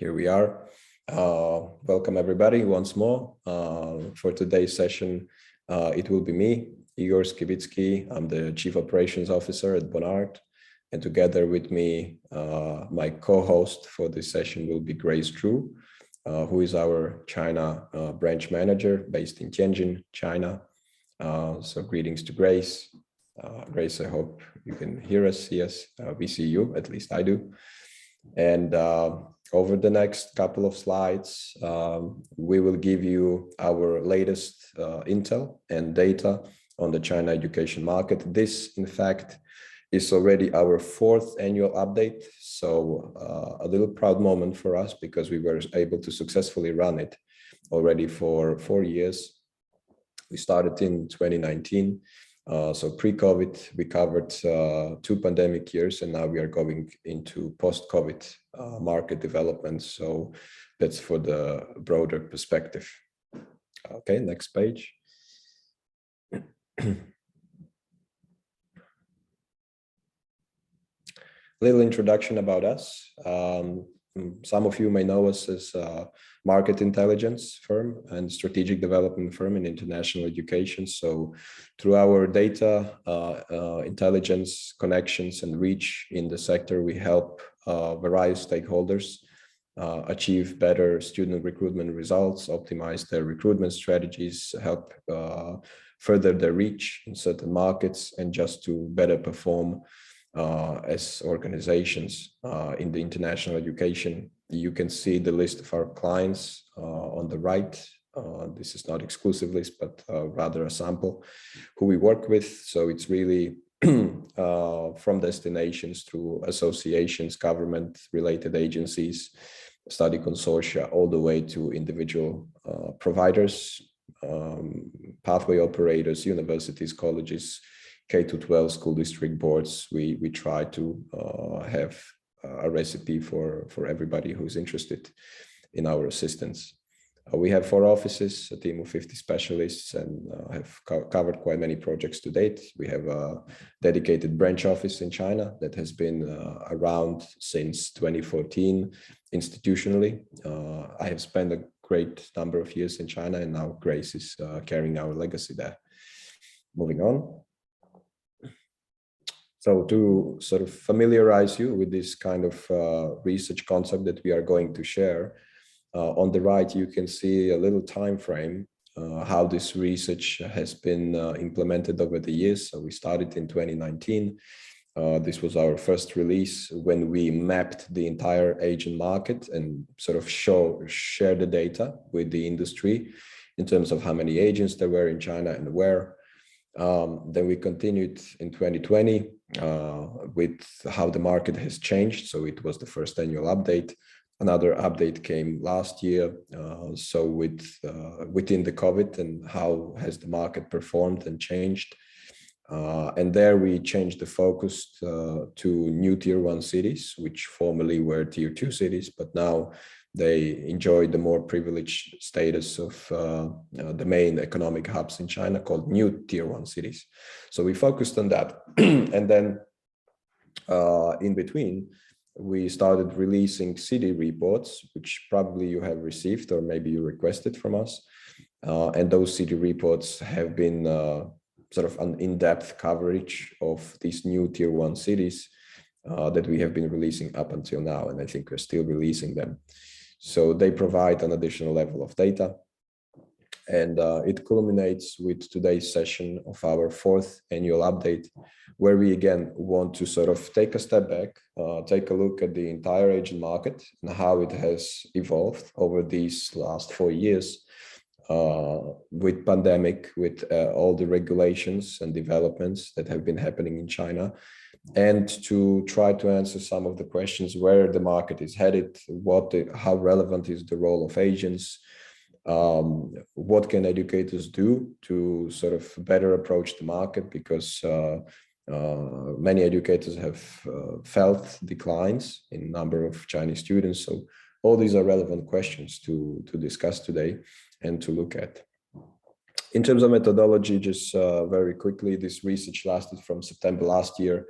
Here we are. Welcome everybody once more. For today's session, it will be me, Igor Skibickij. I'm the Chief Operations Officer at BONARD. And together with me, my co-host for this session will be Grace Zhu, who is our China branch manager based in Tianjin, China. So greetings to Grace. Grace, I hope you can hear us. Yes, we see you, at least I do. And over the next couple of slides, we will give you our latest intel and data on the China education market. This, in fact, is already our 4th annual update. So a little proud moment for us because we were able to successfully run it already for 4 years. We started in 2019. So pre-COVID, we covered 2 pandemic years, and now we are going into post-COVID market development. So that's for the broader perspective. Okay, next page. Little introduction about us. Some of you may know us as a market intelligence firm and strategic development firm in international education. So through our data, intelligence, connections, and reach in the sector, we help various stakeholders achieve better student recruitment results, optimize their recruitment strategies, help further their reach in certain markets, and just to better perform as organizations in the international education. You can see the list of our clients on the right. This is not exclusive list, but rather a sample who we work with. So it's really from destinations through associations, government related agencies, study consortia, all the way to individual providers, pathway operators, universities, colleges, K-12 school district boards. We try to have a recipe for everybody who's interested in our assistance. We have 4 offices, a team of 50 specialists, and have covered quite many projects to date. We have a dedicated branch office in China that has been around since 2014 institutionally. I have spent a great number of years in China, and now Grace is carrying our legacy there. Moving on. So to sort of familiarize you with this kind of research concept that we are going to share, on the right, you can see a little time frame, how this research has been implemented over the years. So we started in 2019. This was our first release when we mapped the entire Asian market and sort of share the data with the industry in terms of how many agents there were in China and where. Then we continued in 2020 with how the market has changed. So it was the first annual update. Another update came last year. So within the COVID, and how has the market performed and changed. And there we changed the focus to new tier 1 cities, which formerly were tier 2 cities, but now they enjoy the more privileged status of the main economic hubs in China called new tier 1 cities. So we focused on that. And then in between, we started releasing city reports, which probably you have received or maybe you requested from us. And those city reports have been sort of an in-depth coverage of these new tier 1 cities that we have been releasing up until now. And I think we're still releasing them. So they provide an additional level of data. And it culminates with today's session of our 4th annual update, where we again want to sort of take a step back, take a look at the entire Asian market and how it has evolved over these last 4 years with pandemic, with all the regulations and developments that have been happening in China, and to try to answer some of the questions where the market is headed, how relevant is the role of agents, what can educators do to sort of better approach the market, because many educators have felt declines in number of Chinese students. So all these are relevant questions to discuss today and to look at. In terms of methodology, just very quickly, this research lasted from September last year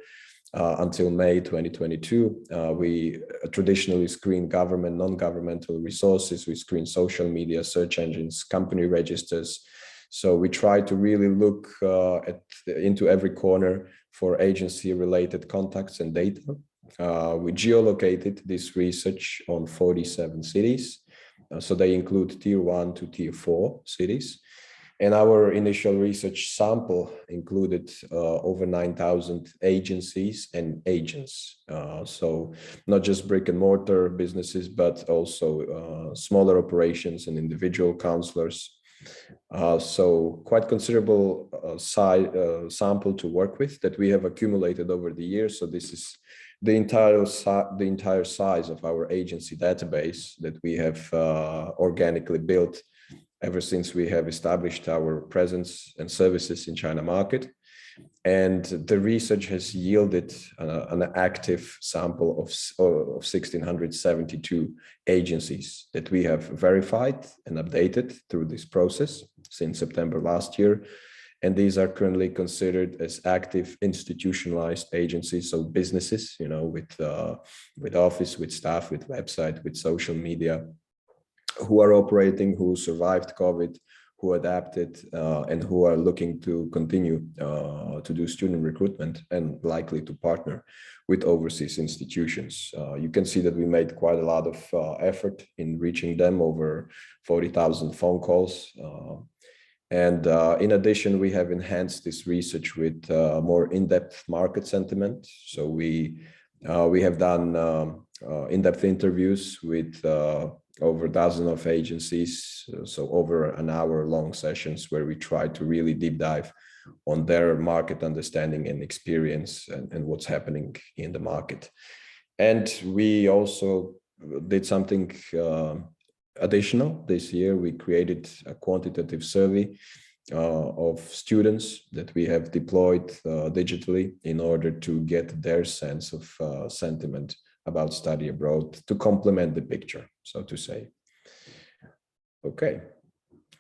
until May 2022. We traditionally screen government, non-governmental resources. We screen social media, search engines, company registers. So we try to really look into every corner for agency-related contacts and data. We geolocated this research on 47 cities. So they include tier 1 to tier 4 cities. And our initial research sample included over 9,000 agencies and agents. So not just brick and mortar businesses, but also smaller operations and individual counselors. So quite considerable sample to work with that we have accumulated over the years. So this is the entire size of our agency database that we have organically built ever since we have established our presence and services in China market. And the research has yielded an active sample of 1,672 agencies that we have verified and updated through this process since September last year. And these are currently considered as active institutionalized agencies, so businesses, you know, with office, with staff, with website, with social media, who are operating, who survived COVID, who adapted, and who are looking to continue to do student recruitment and likely to partner with overseas institutions. You can see that we made quite a lot of effort in reaching them, over 40,000 phone calls. And in addition, we have enhanced this research with more in-depth market sentiment. So we have done in-depth interviews with over a dozen of agencies, so over an hour-long sessions where we try to really deep dive on their market understanding and experience and what's happening in the market. And we also did something additional this year. We created a quantitative survey of students that we have deployed digitally in order to get their sense of sentiment about study abroad to complement the picture, so to say. Okay,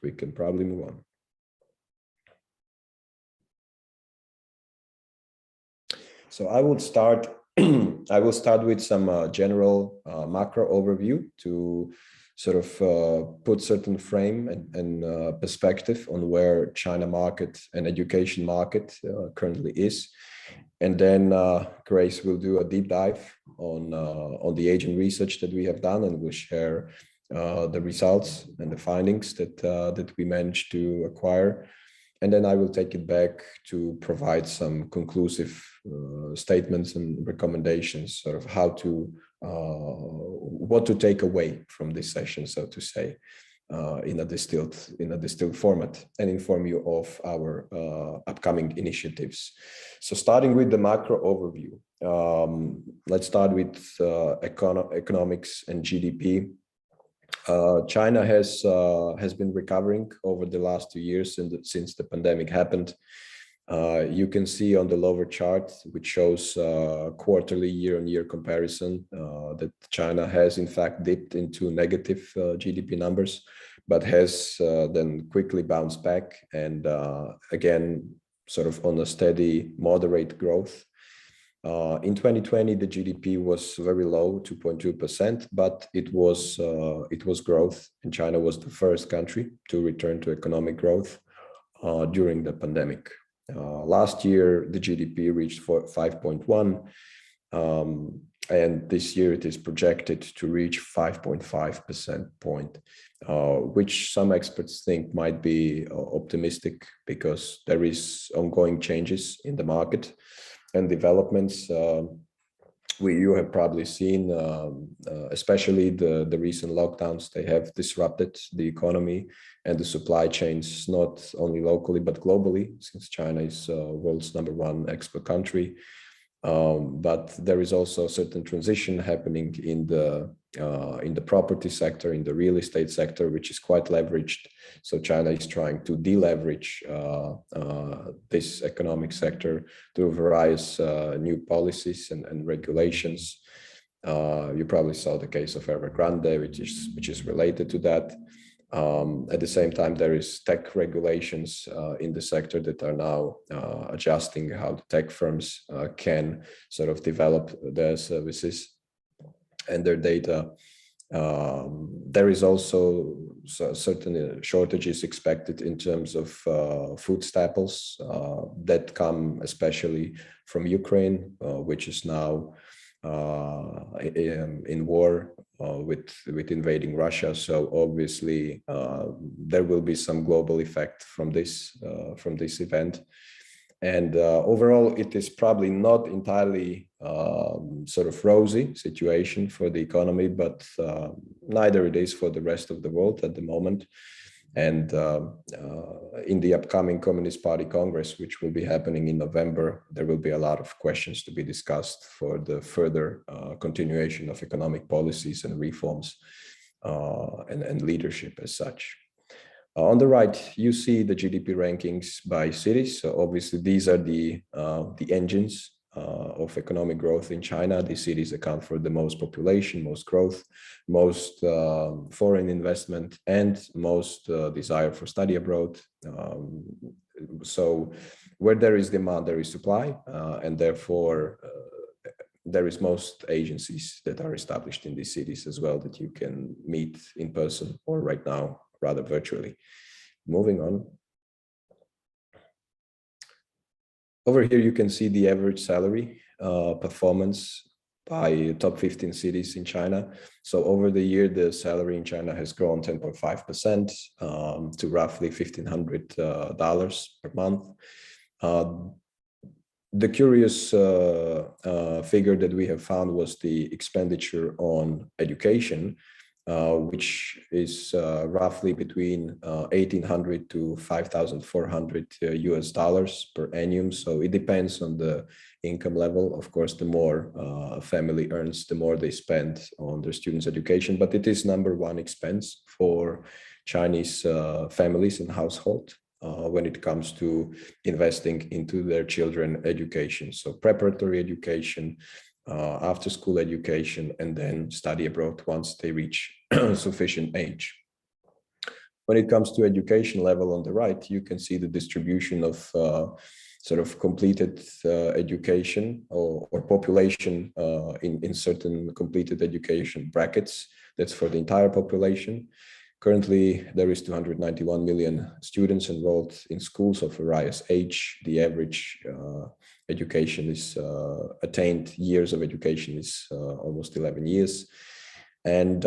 we can probably move on. So I will start with some general macro overview to sort of put certain frame and perspective on where China market and education market currently is. And then Grace will do a deep dive on the agent research that we have done, and we'll share the results and the findings that we managed to acquire. And then I will take it back to provide some conclusive statements and recommendations, sort of how to what to take away from this session, so to say, in a distilled format, and inform you of our upcoming initiatives. So starting with the macro overview, let's start with economics and GDP. China has been recovering over the last 2 years since the pandemic happened. You can see on the lower chart, which shows quarterly year-on-year comparison, that China has in fact dipped into negative GDP numbers, but has then quickly bounced back and again, sort of on a steady, moderate growth. In 2020, the GDP was very low, 2.2%, but it was growth, and China was the first country to return to economic growth during the pandemic. Last year, the GDP reached 5.1, and this year it is projected to reach 5.5% point, which some experts think might be optimistic because there is ongoing changes in the market and developments. You have probably seen, especially the recent lockdowns, they have disrupted the economy and the supply chains, not only locally, but globally, since China is world's #1 export country. But there is also a certain transition happening in the property sector, in the real estate sector, which is quite leveraged. So China is trying to deleverage this economic sector through various new policies and regulations. You probably saw the case of Evergrande, which is related to that. At the same time, there is tech regulations in the sector that are now adjusting how the tech firms can sort of develop their services and their data. There is also certain shortages expected in terms of food staples that come especially from Ukraine, which is now in war with invading Russia. So obviously there will be some global effect from this event. And overall, it is probably not entirely sort of rosy situation for the economy, but neither it is for the rest of the world at the moment. And in the upcoming Communist Party Congress, which will be happening in November, there will be a lot of questions to be discussed for the further continuation of economic policies and reforms and leadership as such. On the right, you see the GDP rankings by cities. So obviously, these are the engines of economic growth in China. These cities account for the most population, most growth, most foreign investment, and most desire for study abroad. So where there is demand, there is supply, and therefore there is most agencies that are established in these cities as well that you can meet in person or right now rather virtually. Moving on. Over here, you can see the average salary performance by top 15 cities in China. So over the year, the salary in China has grown 10.5% to roughly $1,500 per month. The curious figure that we have found was the expenditure on education, which is roughly between 1,800 to 5,400 US dollars per annum. So it depends on the income level. Of course, the more a family earns, the more they spend on their students' education. But it is number one expense for Chinese families and household when it comes to investing into their children education. So preparatory education, after school education, and then study abroad once they reach sufficient age. When it comes to education level on the right, you can see the distribution of sort of completed education or population in certain completed education brackets. That's for the entire population. Currently, there is 291 million students enrolled in schools of various age. The average education is attained years of education is almost 11 years. And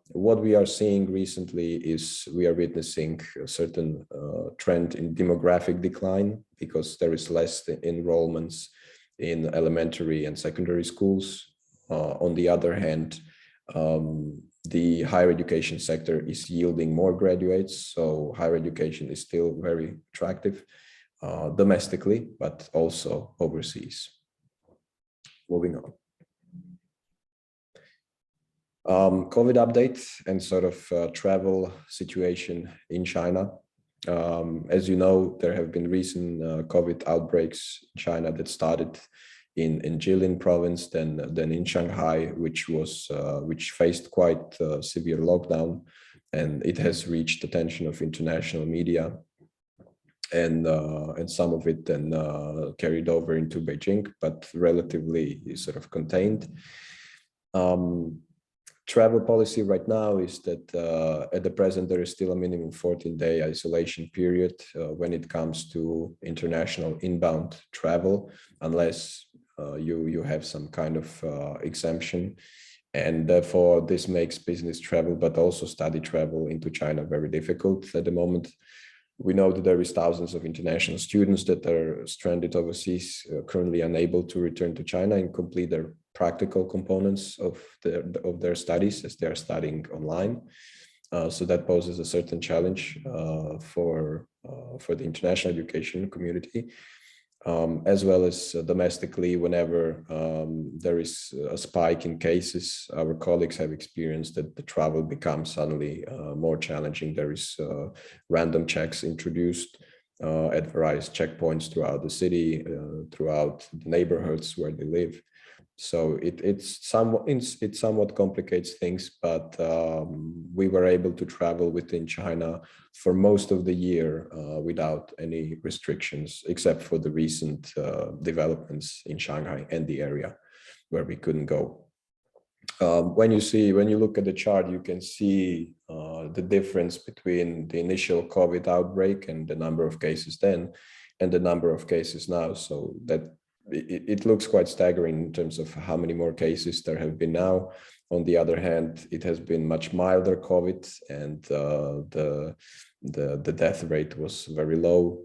what we are seeing recently is we are witnessing a certain trend in demographic decline because there is less enrollments in elementary and secondary schools. On the other hand, the higher education sector is yielding more graduates, so higher education is still very attractive domestically, but also overseas. Moving on. COVID update and sort of travel situation in China. As you know, there have been recent COVID outbreaks in China that started in Jilin province, then in Shanghai, which faced quite severe lockdown, and it has reached attention of international media, and some of it then carried over into Beijing, but relatively sort of contained. Travel policy right now is that at the present there is still a minimum 14-day isolation period when it comes to international inbound travel, unless you have some kind of exemption, and therefore this makes business travel but also study travel into China very difficult at the moment. We know that there is thousands of international students that are stranded overseas, currently unable to return to China and complete their practical components of their studies as they are studying online. So that poses a certain challenge for the international education community, as well as domestically. Whenever there is a spike in cases, our colleagues have experienced that the travel becomes suddenly more challenging. There is random checks introduced at various checkpoints throughout the city, throughout the neighborhoods where they live. So it somewhat complicates things, but we were able to travel within China for most of the year without any restrictions, except for the recent developments in Shanghai and the area where we couldn't go. When you look at the chart, you can see the difference between the initial COVID outbreak and the number of cases then and the number of cases now. So that it looks quite staggering in terms of how many more cases there have been now. On the other hand, it has been much milder COVID, and the death rate was very low.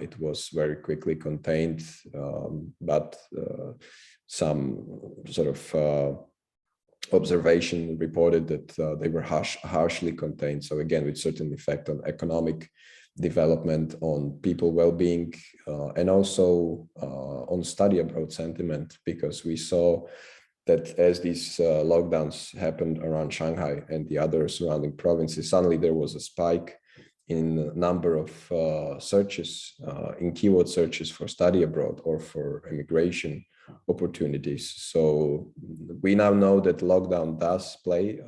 It was very quickly contained, but some sort of observation reported that they were harshly contained. So again, with certain effect on economic development, on people well-being, and also on study abroad sentiment, because we saw that as these lockdowns happened around Shanghai and the other surrounding provinces, suddenly there was a spike in number of searches, in keyword searches for study abroad or for immigration opportunities. So we now know that lockdown does play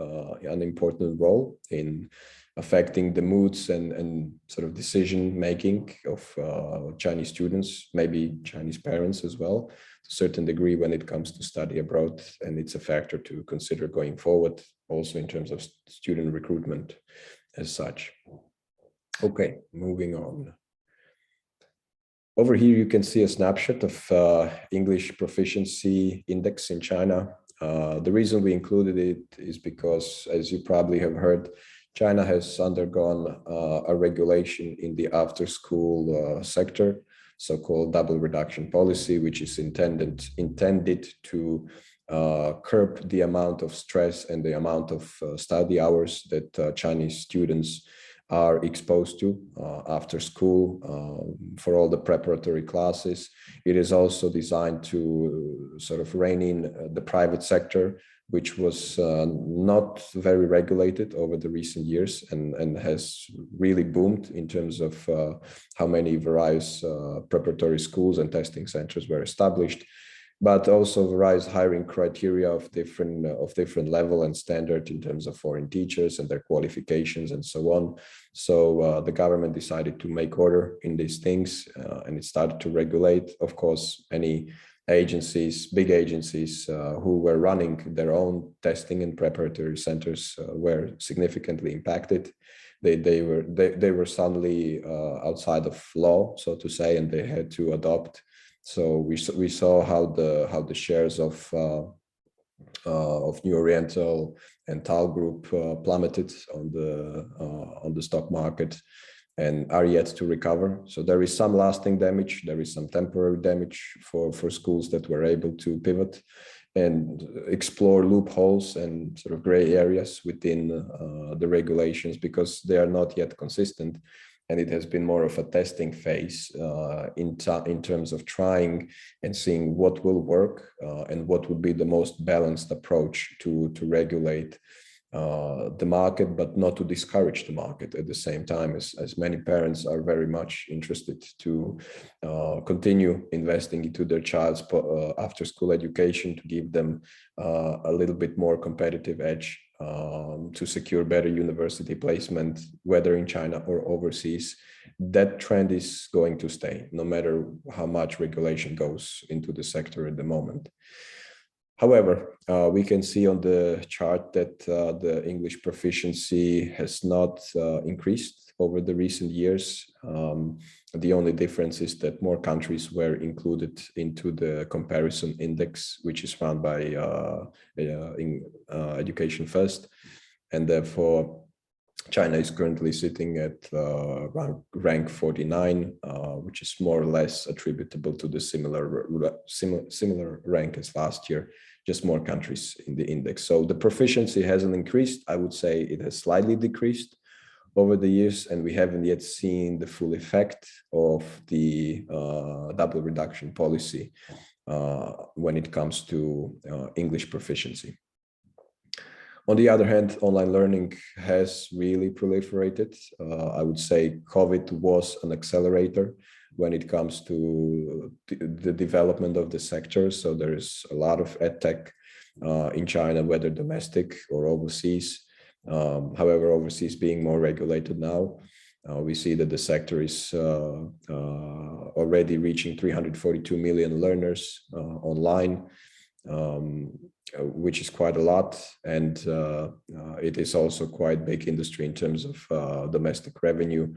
an important role in affecting the moods and sort of decision making of Chinese students, maybe Chinese parents as well, to a certain degree when it comes to study abroad. And it's a factor to consider going forward, also in terms of student recruitment as such. Okay, moving on. Over here, you can see a snapshot of English proficiency index in China. The reason we included it is because, as you probably have heard, China has undergone a regulation in the after-school sector, so-called double reduction policy, which is intended to curb the amount of stress and the amount of study hours that Chinese students are exposed to after school for all the preparatory classes. It is also designed to sort of rein in the private sector, which was not very regulated over the recent years and has really boomed in terms of how many various preparatory schools and testing centers were established, but also various hiring criteria of different level and standard in terms of foreign teachers and their qualifications and so on. So the government decided to make order in these things, and it started to regulate. Of course, any agencies, big agencies who were running their own testing and preparatory centers were significantly impacted. They were suddenly outside of law, so to say, and they had to adopt. So we saw how the shares of New Oriental and Tal Group plummeted on the stock market and are yet to recover. So there is some lasting damage. There is some temporary damage for schools that were able to pivot and explore loopholes and sort of gray areas within the regulations, because they are not yet consistent. And it has been more of a testing phase in terms of trying and seeing what will work and what would be the most balanced approach to regulate the market, but not to discourage the market at the same time, as many parents are very much interested to continue investing into their child's after school education to give them a little bit more competitive edge to secure better university placement, whether in China or overseas. That trend is going to stay, no matter how much regulation goes into the sector at the moment. However, we can see on the chart that the English proficiency has not increased over the recent years. The only difference is that more countries were included into the comparison index, which is found by Education First, and therefore China is currently sitting at rank 49, which is more or less attributable to the similar rank as last year, just more countries in the index. So the proficiency hasn't increased. I would say it has slightly decreased over the years, and we haven't yet seen the full effect of the double reduction policy when it comes to English proficiency. On the other hand, online learning has really proliferated. I would say COVID was an accelerator when it comes to the development of the sector. So there is a lot of edtech in China, whether domestic or overseas. However, overseas being more regulated now, we see that the sector is already reaching 342 million learners online, which is quite a lot. And it is also quite big industry in terms of domestic revenue,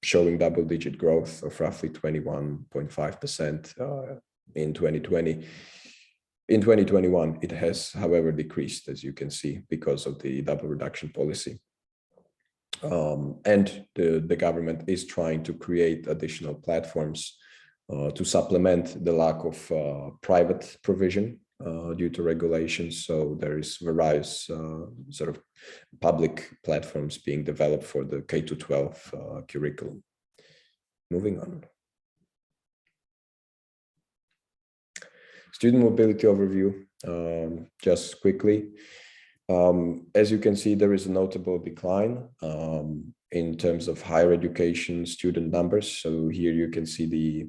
showing double-digit growth of roughly 21.5% in 2020. In 2021, it has, however, decreased, as you can see, because of the double reduction policy. And the government is trying to create additional platforms to supplement the lack of private provision due to regulations. So there is various sort of public platforms being developed for the K-12 curriculum. Moving on. Student mobility overview, just quickly. As you can see, there is a notable decline in terms of higher education student numbers. So here you can see the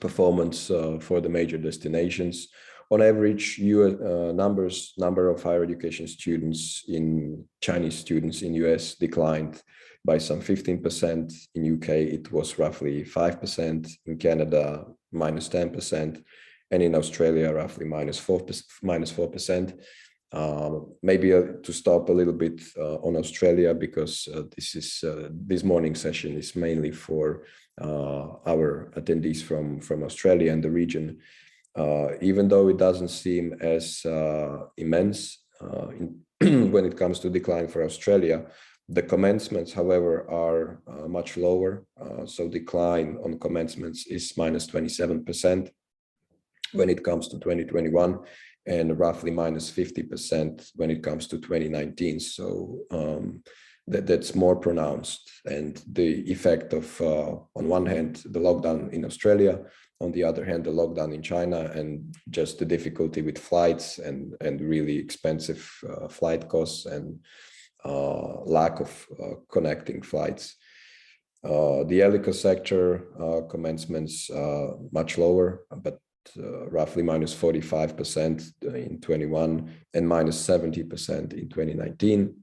performance for the major destinations. On average, number of higher education students in Chinese students in US declined by some 15%. In UK, it was roughly 5%. In Canada, minus 10%. And in Australia, roughly minus 4%. Maybe to stop a little bit on Australia, because this morning session is mainly for our attendees from Australia and the region. Even though it doesn't seem as immense when it comes to decline for Australia, the commencements, however, are much lower. So decline on commencements is minus 27% when it comes to 2021. And roughly minus 50% when it comes to 2019. So that's more pronounced. And the effect of, on one hand, the lockdown in Australia, on the other hand, the lockdown in China, and just the difficulty with flights and really expensive flight costs and lack of connecting flights. The helico sector commencements much lower, but roughly minus 45% in 21 and minus 70% in 2019.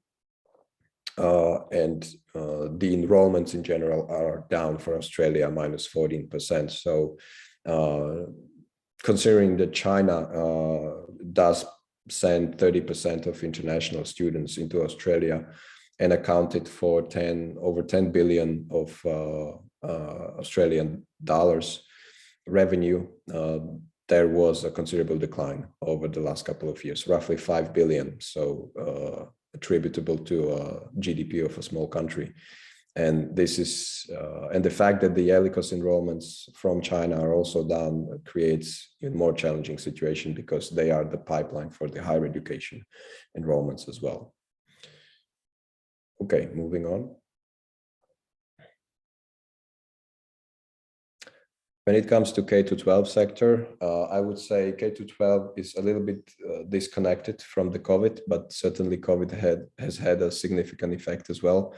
And the enrollments in general are down for Australia, minus 14%. So considering that China does send 30% of international students into Australia and accounted for over 10 billion of Australian dollars revenue, there was a considerable decline over the last couple of years, roughly 5 billion, so attributable to GDP of a small country. And this is, and the fact that the helicos enrollments from China are also down creates a more challenging situation, because they are the pipeline for the higher education enrollments as well. Okay, moving on. When it comes to K-12 sector, I would say K-12 is a little bit disconnected from the COVID, but certainly COVID has had a significant effect as well.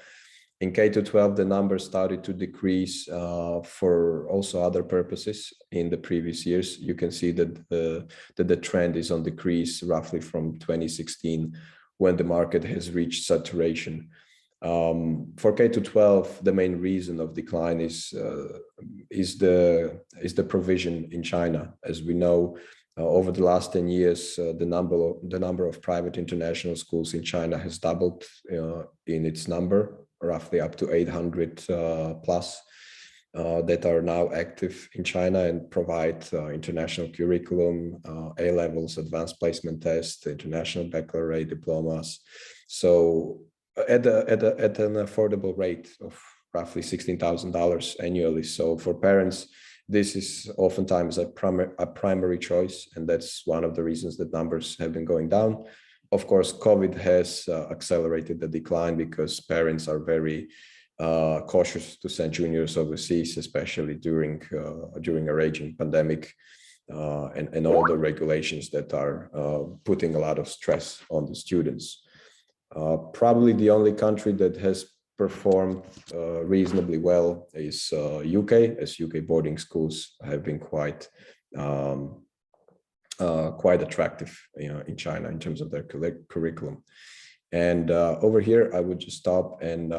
In K-12, the numbers started to decrease for also other purposes in the previous years. You can see that the trend is on decrease roughly from 2016, when the market has reached saturation. For K-12, the main reason of decline is the provision in China. As we know, over the last 10 years, the number of private international schools in China has doubled in its number, roughly up to 800 plus that are now active in China and provide international curriculum, A-levels, advanced placement tests, international baccalaureate diplomas. So at an affordable rate of roughly $16,000 annually. So for parents, this is oftentimes a primary choice, and that's one of the reasons that numbers have been going down. Of course, COVID has accelerated the decline, because parents are very cautious to send juniors overseas, especially during a raging pandemic and all the regulations that are putting a lot of stress on the students. Probably the only country that has performed reasonably well is UK, as UK boarding schools have been quite attractive, in China in terms of their curriculum. And over here, I would just stop and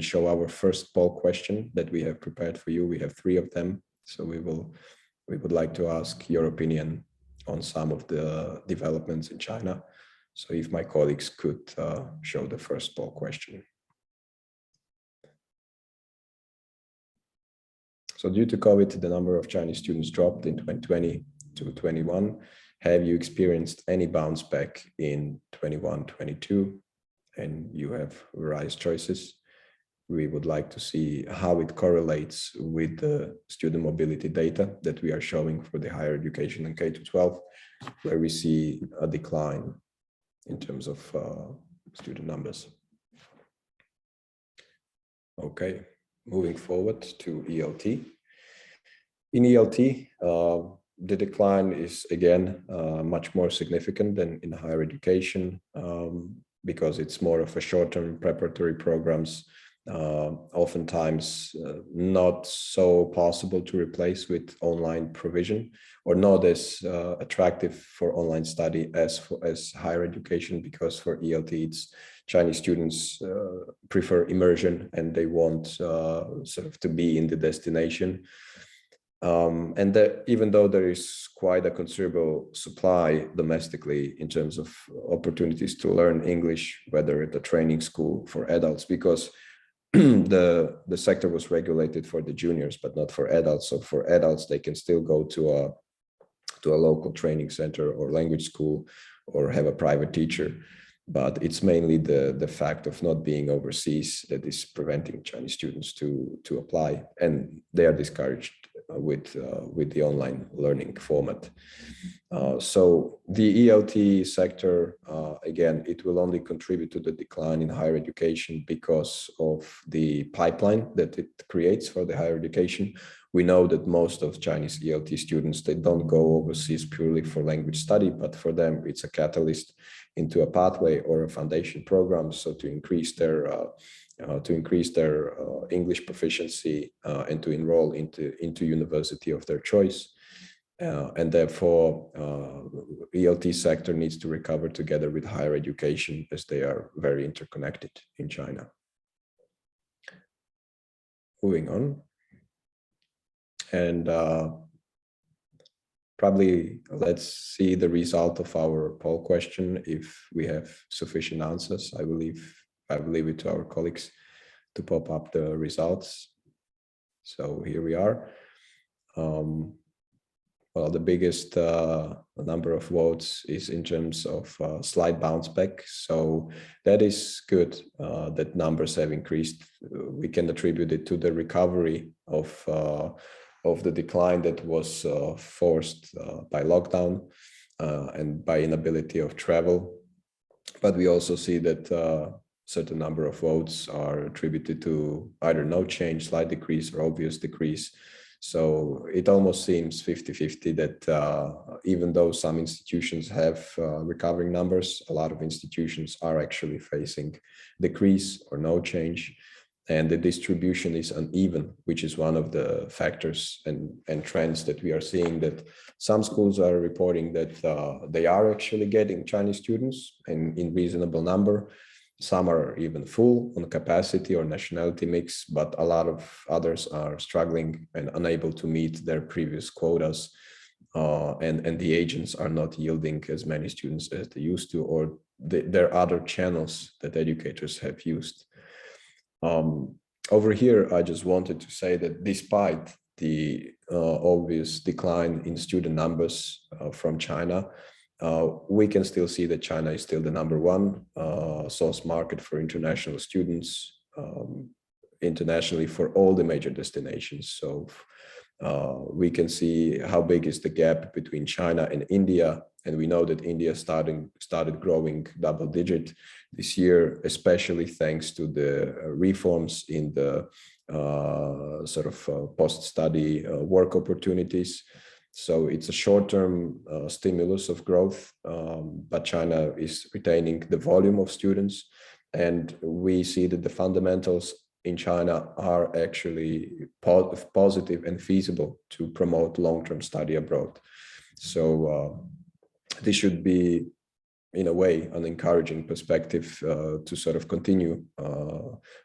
show our first poll question that we have prepared for you. We have 3 of them, so we would like to ask your opinion on some of the developments in China. So if my colleagues could show the first poll question. So due to COVID, the number of Chinese students dropped in 2020 to 21. Have you experienced any bounce back in 21-22? And you have various choices. We would like to see how it correlates with the student mobility data that we are showing for the higher education and K-12, where we see a decline in terms of student numbers. Okay, moving forward to ELT. In ELT, the decline is again much more significant than in higher education because it's more of a short-term preparatory programs, oftentimes not so possible to replace with online provision, or not as attractive for online study as higher education, because for ELT it's Chinese students prefer immersion and they want sort of to be in the destination. And that even though there is quite a considerable supply domestically in terms of opportunities to learn English, whether at the training school for adults, because the sector was regulated for the juniors, but not for adults. So for adults, they can still go to a local training center or language school or have a private teacher. But it's mainly the fact of not being overseas that is preventing Chinese students to apply, and they are discouraged with the online learning format. So the ELT sector, again, it will only contribute to the decline in higher education because of the pipeline that it creates for the higher education. We know that most of Chinese ELT students, they don't go overseas purely for language study, but for them, it's a catalyst into a pathway or a foundation program. So to increase their English proficiency and to enroll into university of their choice. And therefore, ELT sector needs to recover together with higher education, as they are very interconnected in China. Moving on. And probably let's see the result of our poll question. If we have sufficient answers, I will leave it to our colleagues to pop up the results. So here we are. Well, the biggest number of votes is in terms of slight bounce back. So that is good that numbers have increased. We can attribute it to the recovery of the decline that was forced by lockdown and by inability of travel. But we also see that certain number of votes are attributed to either no change, slight decrease, or obvious decrease. So it almost seems 50-50 that even though some institutions have recovering numbers, a lot of institutions are actually facing decrease or no change. And the distribution is uneven, which is one of the factors and trends that we are seeing, that some schools are reporting that they are actually getting Chinese students in reasonable number. Some are even full on capacity or nationality mix, but a lot of others are struggling and unable to meet their previous quotas. And the agents are not yielding as many students as they used to, or there are other channels that educators have used. Over here, I just wanted to say that despite the obvious decline in student numbers from China, we can still see that China is still the #1 source market for international students internationally for all the major destinations. So we can see how big is the gap between China and India. And we know that India started growing double-digit this year, especially thanks to the reforms in the sort of post-study work opportunities. So it's a short-term stimulus of growth, but China is retaining the volume of students. And we see that the fundamentals in China are actually positive and feasible to promote long-term study abroad. So this should be, in a way, an encouraging perspective to sort of continue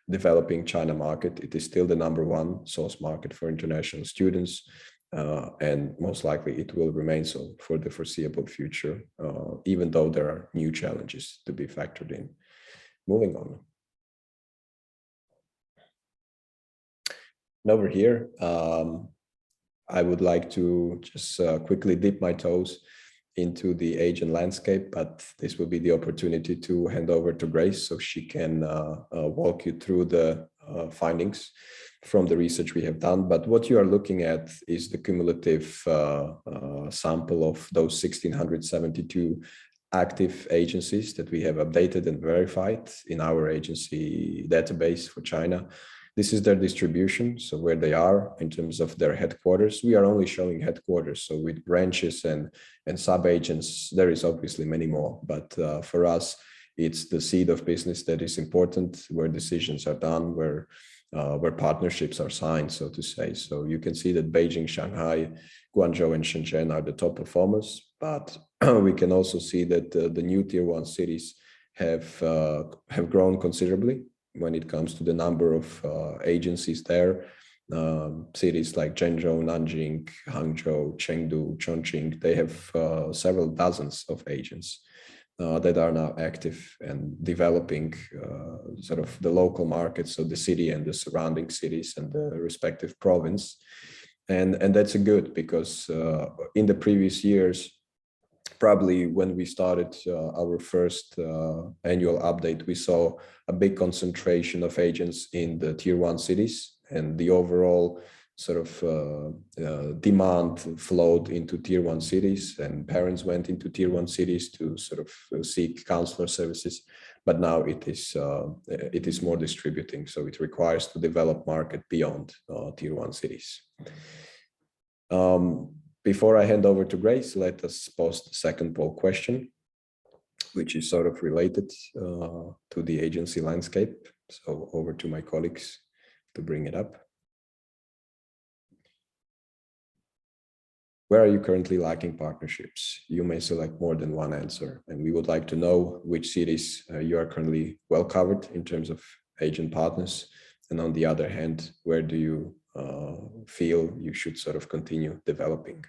developing China market. It is still the #1 source market for international students, and most likely it will remain so for the foreseeable future, even though there are new challenges to be factored in. Moving on. And over here, I would like to just quickly dip my toes into the Asian landscape, but this will be the opportunity to hand over to Grace so she can walk you through the findings from the research we have done. But what you are looking at is the cumulative sample of those 1,672 active agencies that we have updated and verified in our agency database for China. This is their distribution, so where they are in terms of their headquarters. We are only showing headquarters, so with branches and sub-agents, there is obviously many more. But for us, it's the seed of business that is important, where decisions are done, where partnerships are signed, so to say. So you can see that Beijing, Shanghai, Guangzhou, and Shenzhen are the top performers. But we can also see that the new Tier 1 cities have grown considerably when it comes to the number of agencies there. Cities like Zhengzhou, Nanjing, Hangzhou, Chengdu, Chongqing, they have several dozens of agents that are now active and developing sort of the local markets, so the city and the surrounding cities and the respective province. And that's a good, because in the previous years, probably when we started our first annual update, we saw a big concentration of agents in the Tier 1 cities, and the overall sort of demand flowed into Tier 1 cities, and parents went into Tier 1 cities to sort of seek counselor services. But now it is more distributing, so it requires to develop market beyond Tier 1 cities. Before I hand over to Grace, let us post the second poll question, which is sort of related to the agency landscape. So over to my colleagues to bring it up. Where are you currently lacking partnerships? You may select more than one answer, and we would like to know which cities you are currently well covered in terms of agent partners. And on the other hand, where do you feel you should sort of continue developing?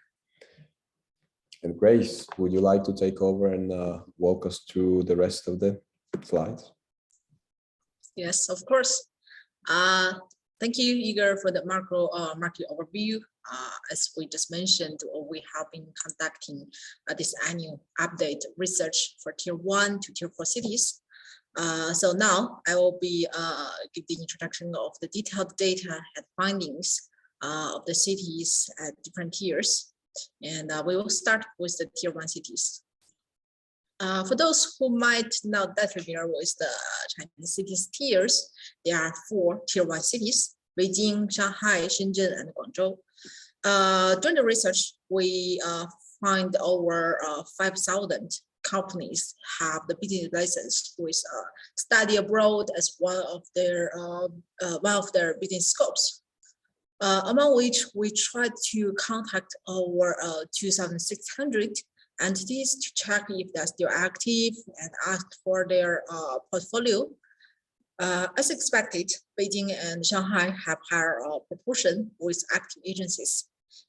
And Grace, would you like to take over and walk us through the rest of the slides? Yes, of course. Thank you, Igor, for the market overview. As we just mentioned, we have been conducting this annual update research for Tier 1 to Tier 4 cities. So now I will be give the introduction of the detailed data and findings of the cities at different tiers. And we will start with the Tier 1 cities. For those who might not that familiar with the Chinese cities tiers, there are 4 Tier 1 cities: Beijing, Shanghai, Shenzhen, and Guangzhou. During the research, we find over 5,000 companies have the business license with study abroad as one of their business scopes. Among which we tried to contact over 2,600 entities to check if they're still active and ask for their portfolio. As expected, Beijing and Shanghai have higher proportion with active agencies,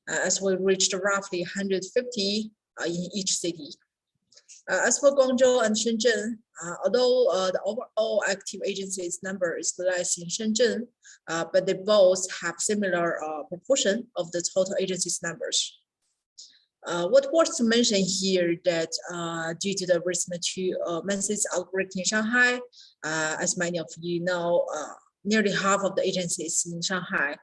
as we reached roughly 150 in each city. As for Guangzhou and Shenzhen, although the overall active agencies number is less in Shenzhen, but they both have similar proportion of the total agencies numbers. What worth to mention here that due to the recent 2 menses outbreak in Shanghai, as many of you know, nearly half of the agencies in Shanghai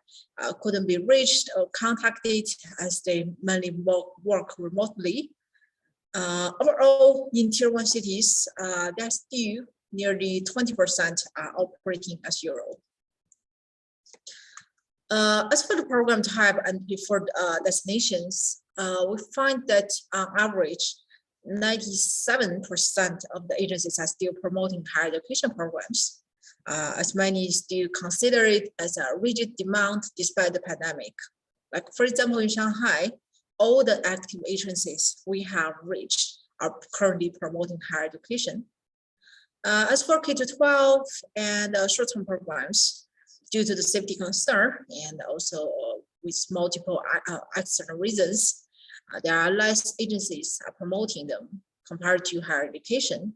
couldn't be reached or contacted as they mainly work remotely. Overall, in Tier 1 cities, there's still nearly 20% are operating as usual. As for the program type and preferred destinations, we find that on average, 97% of the agencies are still promoting higher education programs, as many still consider it as a rigid demand despite the pandemic. Like, for example, in Shanghai, all the active agencies we have reached are currently promoting higher education. As for K-12 and short-term programs, due to the safety concern and also with multiple external reasons, there are less agencies are promoting them compared to higher education.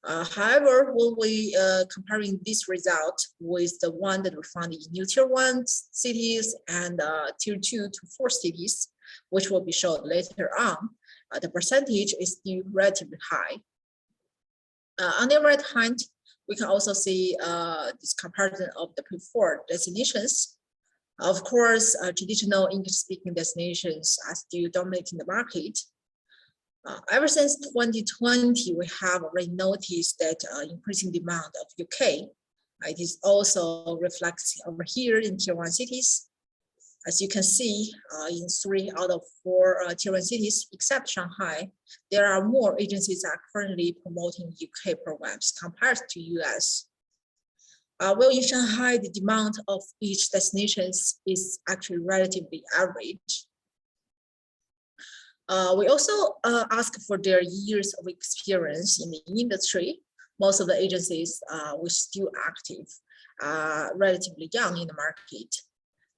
However, when we comparing this result with the one that we found in new tier 1 cities and tier 2 to 4 cities, which will be shown later on, the percentage is still relatively high. On the right hand, we can also see this comparison of the preferred destinations. Of course, traditional English-speaking destinations are still dominating the market. Ever since 2020, we have already noticed that increasing demand of UK. It is also reflects over here in tier 1 cities. As you can see, in 3 out of 4 tier 1 cities, except Shanghai, there are more agencies that are currently promoting UK programs compared to US. Well, in Shanghai, the demand of each destination is actually relatively average. We also ask for their years of experience in the industry. Most of the agencies were still active, relatively young in the market.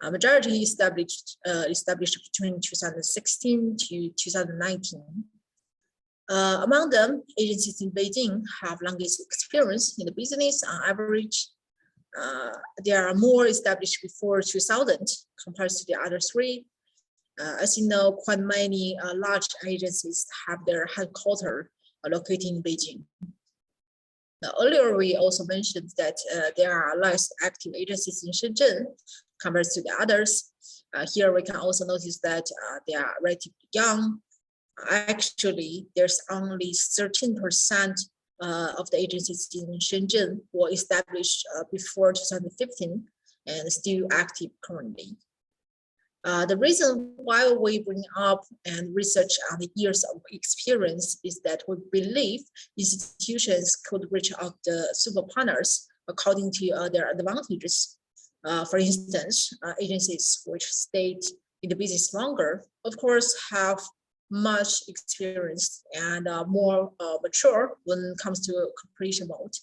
Majority established between 2016 to 2019. Among them, agencies in Beijing have longest experience in the business on average. There are more established before 2000 compared to the other 3. As you know, quite many large agencies have their headquarters located in Beijing. Earlier, we also mentioned that there are less active agencies in Shenzhen compared to the others. Here, we can also notice that they are relatively young. Actually, there's only 13% of the agencies in Shenzhen were established before 2015 and still active currently. The reason why we bring up and research on the years of experience is that we believe institutions could reach out the super partners according to their advantages. For instance, agencies which stayed in the business longer, of course, have much experience and more mature when it comes to cooperation mode.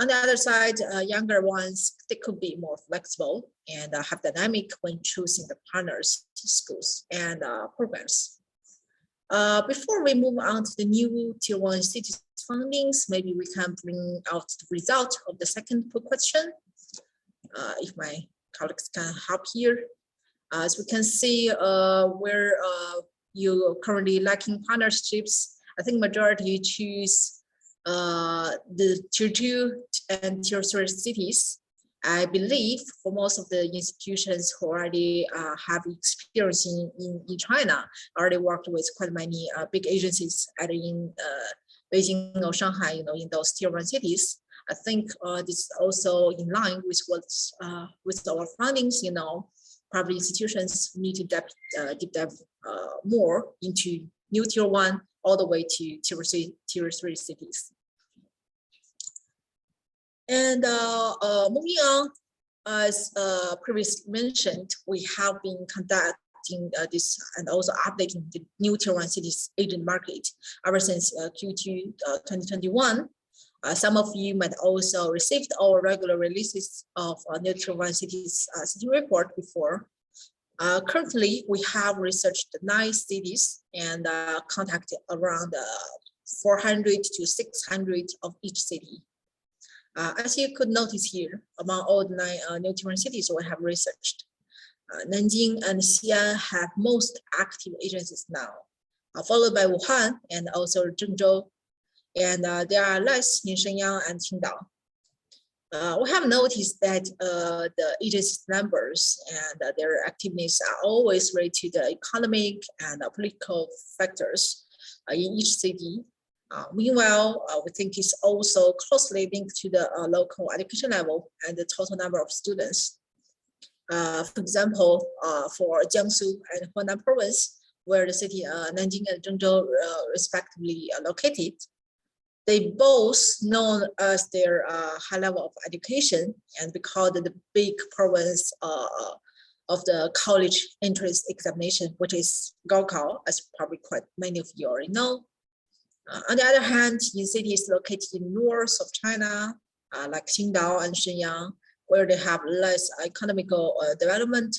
On the other side, younger ones, they could be more flexible and have dynamic when choosing the partners, schools, and programs. Before we move on to the new tier 1 cities findings, maybe we can bring out the result of the second question. If my colleagues can help here. As we can see where you currently lacking partnerships, I think majority choose the tier 2 and tier 3 cities. I believe for most of the institutions who already have experience in China, already worked with quite many big agencies either in Beijing or Shanghai, in those tier 1 cities. I think this is also in line with what's with our findings. Probably institutions need to deep dive more into new tier 1 all the way to tier 3 cities. And moving on, as previously mentioned, we have been conducting this and also updating the new tier 1 cities agent market ever since Q2 2021. Some of you might also received our regular releases of new tier 1 cities city report before. Currently, we have researched 9 cities and contacted around 400 to 600 of each city. As you could notice here, among all the 9 new tier 1 cities we have researched, Nanjing and Xi'an have most active agencies now, followed by Wuhan and also Zhengzhou, and there are less in Shenyang and Qingdao. We have noticed that the agencies' numbers and their activities are always related to the economic and political factors in each city. Meanwhile, we think it's also closely linked to the local education level and the total number of students. For example, for Jiangsu and Hunan province, where the city Nanjing and Zhengzhou respectively are located. They both known as their high level of education and because of the big province of the college entrance examination, which is Gaokao, as probably quite many of you already know. On the other hand, in cities located in north of China, like Qingdao and Shenyang, where they have less economical development,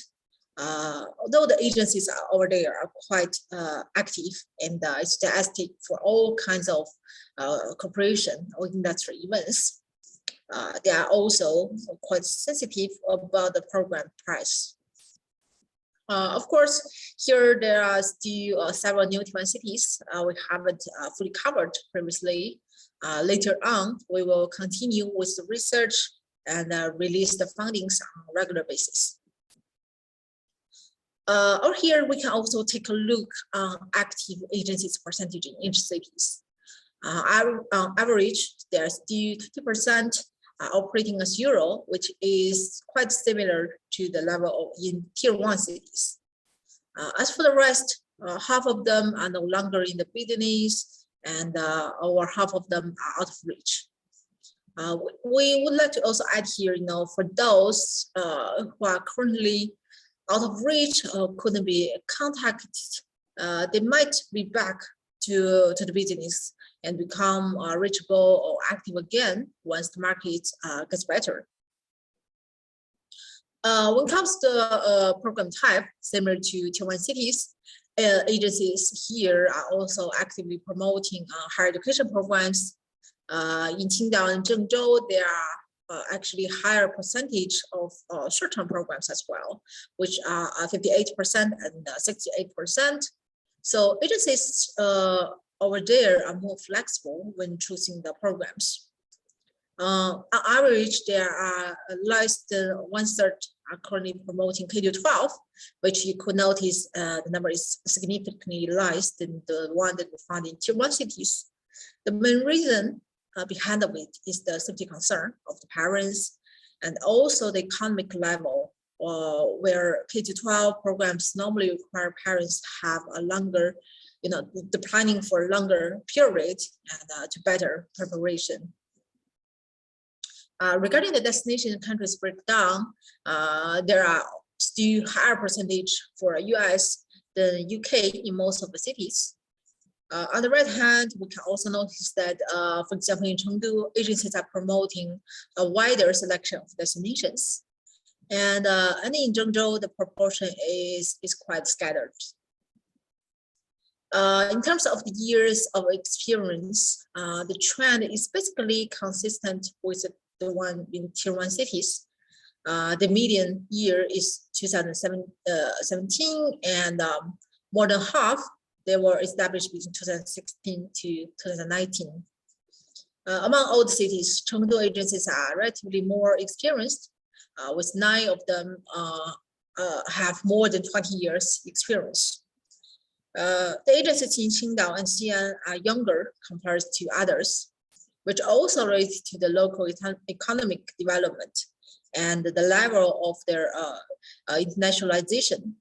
although the agencies over there are quite active and enthusiastic for all kinds of cooperation or industry events, they are also quite sensitive about the program price. Of course, here there are still several new Tier 1 cities we haven't fully covered previously. Later on, we will continue with the research and release the findings on a regular basis. Or here, we can also take a look on active agencies percentage in each cities. On average, there are still 50% operating as Euro, which is quite similar to the level in Tier 1 cities. As for the rest, half of them are no longer in the business, and over half of them are out of reach. We would like to also add here, for those who are currently out of reach or couldn't be contacted, they might be back to the business and become reachable or active again once the market gets better. When it comes to program type, similar to Tier 1 cities, agencies here are also actively promoting higher education programs. In Qingdao and Zhengzhou, there are actually higher percentage of short-term programs as well, which are 58% and 68%. So agencies over there are more flexible when choosing the programs. On average, there are less than 1/3 are currently promoting K-12, which you could notice the number is significantly less than the one that we found in Tier 1 cities. The main reason behind of it is the safety concern of the parents and also the economic level, where K-12 programs normally require parents have a longer, the planning for a longer period and to better preparation. Regarding the destination countries breakdown, there are still higher percentage for US than UK in most of the cities. On the right hand, we can also notice that, for example, in Chengdu, agencies are promoting a wider selection of destinations. And in Zhengzhou, the proportion is quite scattered. In terms of the years of experience, the trend is basically consistent with the one in Tier 1 cities. The median year is 2017, and more than half they were established between 2016 to 2019. Among all the cities, Chengdu agencies are relatively more experienced, with 9 of them have more than 20 years experience. The agencies in Qingdao and Xi'an are younger compared to others, which also relates to the local economic development and the level of their internationalization.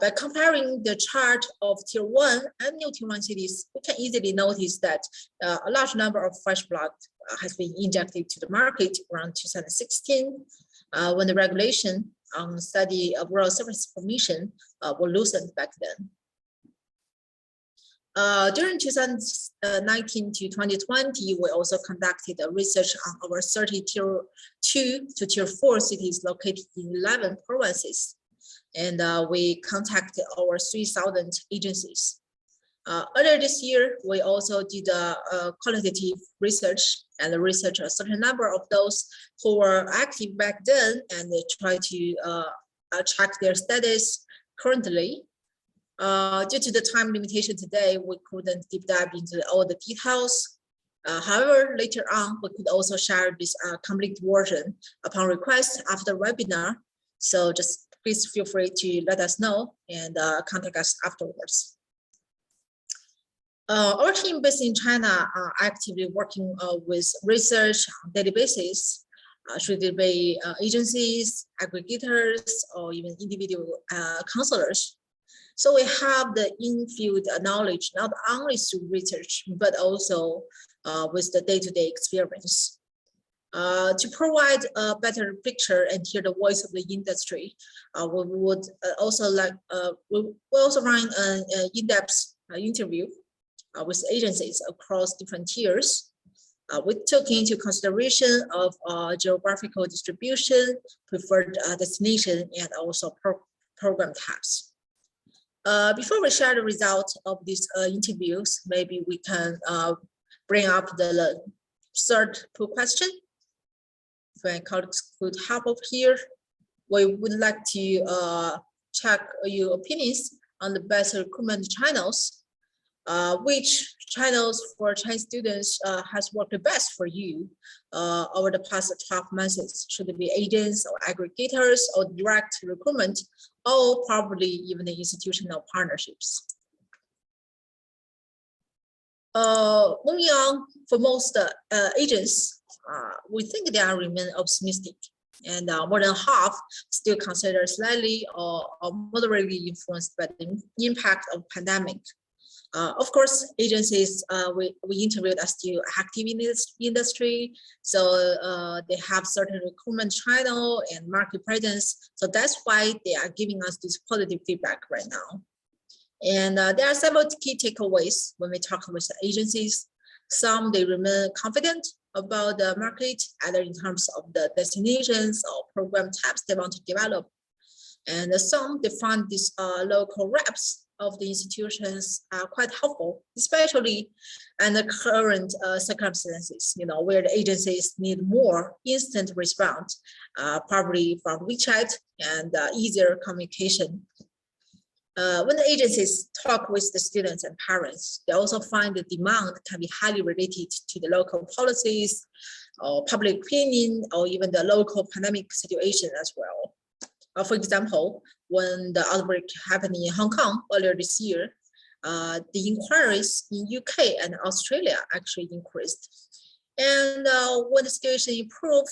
By comparing the chart of Tier 1 and new Tier 1 cities, we can easily notice that a large number of fresh blood has been injected to the market around 2016, when the regulation on study of rural service permission were loosened back then. During 2019 to 2020, we also conducted a research on over 30 Tier 2 to Tier 4 cities located in 11 provinces. And we contacted over 3,000 agencies. Earlier this year, we also did a qualitative research and researched a certain number of those who were active back then and try to track their status currently. Due to the time limitation today, we couldn't deep dive into all the details. However, later on, we could also share this complete version upon request after the webinar. So just please feel free to let us know and contact us afterwards. Our team based in China are actively working with research on daily basis, should it be agencies, aggregators, or even individual counselors. So we have the in-field knowledge, not only through research, but also with the day-to-day experience. To provide a better picture and hear the voice of the industry, we would also we'll also run an in-depth interview with agencies across different tiers. We took into consideration of geographical distribution, preferred destination, and also program types. Before we share the results of these interviews, maybe we can bring up the third poll question. If my colleagues could help up here, we would like to check your opinions on the best recruitment channels. Which channels for Chinese students has worked the best for you over the past 12 months? Should it be agents or aggregators or direct recruitment, or probably even the institutional partnerships? Moving on, for most agents, we think they are remain optimistic, and more than half still consider slightly or moderately influenced by the impact of pandemic. Of course, agencies we interviewed are still active in this industry, so they have certain recruitment channel and market presence. So that's why they are giving us this positive feedback right now. And there are several key takeaways when we talk with the agencies. Some, they remain confident about the market, either in terms of the destinations or program types they want to develop. And some, they find these local reps of the institutions are quite helpful, especially in the current circumstances, where the agencies need more instant response, probably from WeChat and easier communication. When the agencies talk with the students and parents, they also find the demand can be highly related to the local policies or public opinion, or even the local pandemic situation as well. For example, when the outbreak happened in Hong Kong earlier this year, the inquiries in UK and Australia actually increased. And when the situation improved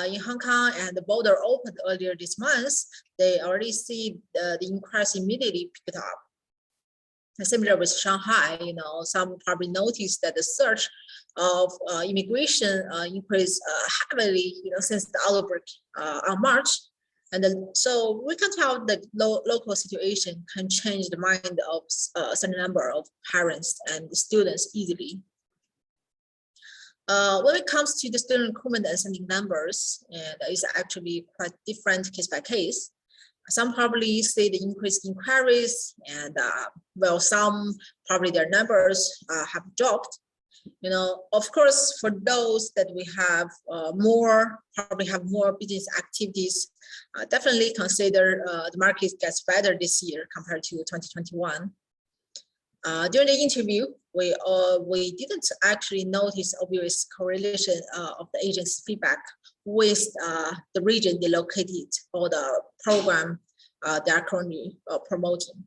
in Hong Kong and the border opened earlier this month, they already see the inquiries immediately picked up. And similar with Shanghai, some probably noticed that the surge of immigration increased heavily, since the outbreak on March. And then, so we can tell that local situation can change the mind of a certain number of parents and students easily. When it comes to the student recruitment and sending numbers, and it's actually quite different case by case. Some probably see the increased inquiries, and well, some probably their numbers have dropped. Of course, for those that we have probably have more business activities, definitely consider the market gets better this year compared to 2021. During the interview, we didn't actually notice obvious correlation of the agent's feedback with the region they located or the program they are currently promoting.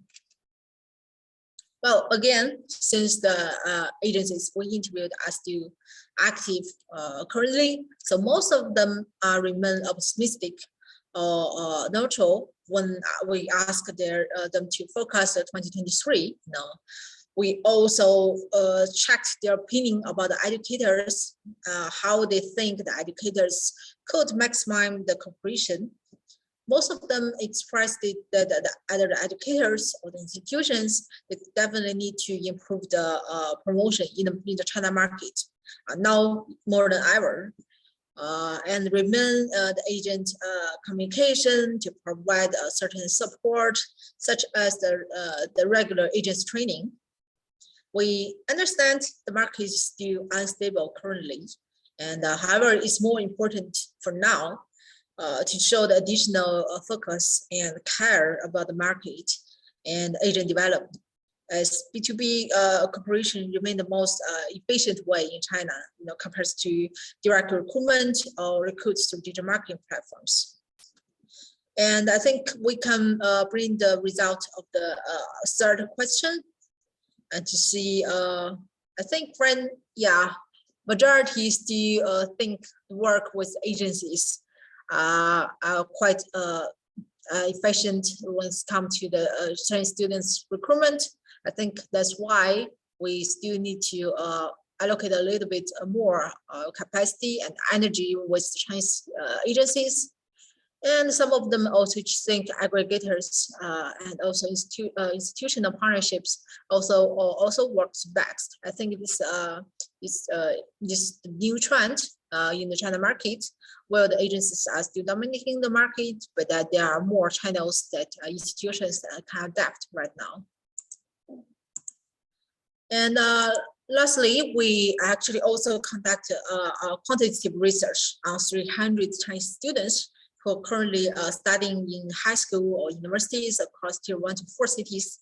Well, again, since the agencies we interviewed are still active currently, so most of them remain optimistic or neutral when we ask them to focus on 2023. We also checked their opinion about the educators, how they think the educators could maximize the cooperation. Most of them expressed that either the educators or the institutions, they definitely need to improve the promotion in the China market, now more than ever, and remain the agent communication to provide a certain support, such as the regular agents training. We understand the market is still unstable currently, and however, it's more important for now to show the additional focus and care about the market and agent development, as B2B cooperation remain the most efficient way in China, compared to direct recruitment or recruits through digital marketing platforms. And I think we can bring the result of the third question and to see, I think majority still think work with agencies are quite efficient when it comes to the Chinese students recruitment. I think that's why we still need to allocate a little bit more capacity and energy with Chinese agencies. And some of them also think aggregators and also institutional partnerships also works best. I think this new trend in the China market, where the agencies are still dominating the market, but that there are more channels that institutions can adapt right now. And lastly, we actually also conduct quantitative research on 300 Chinese students who are currently studying in high school or universities across tier 1 to 4 cities.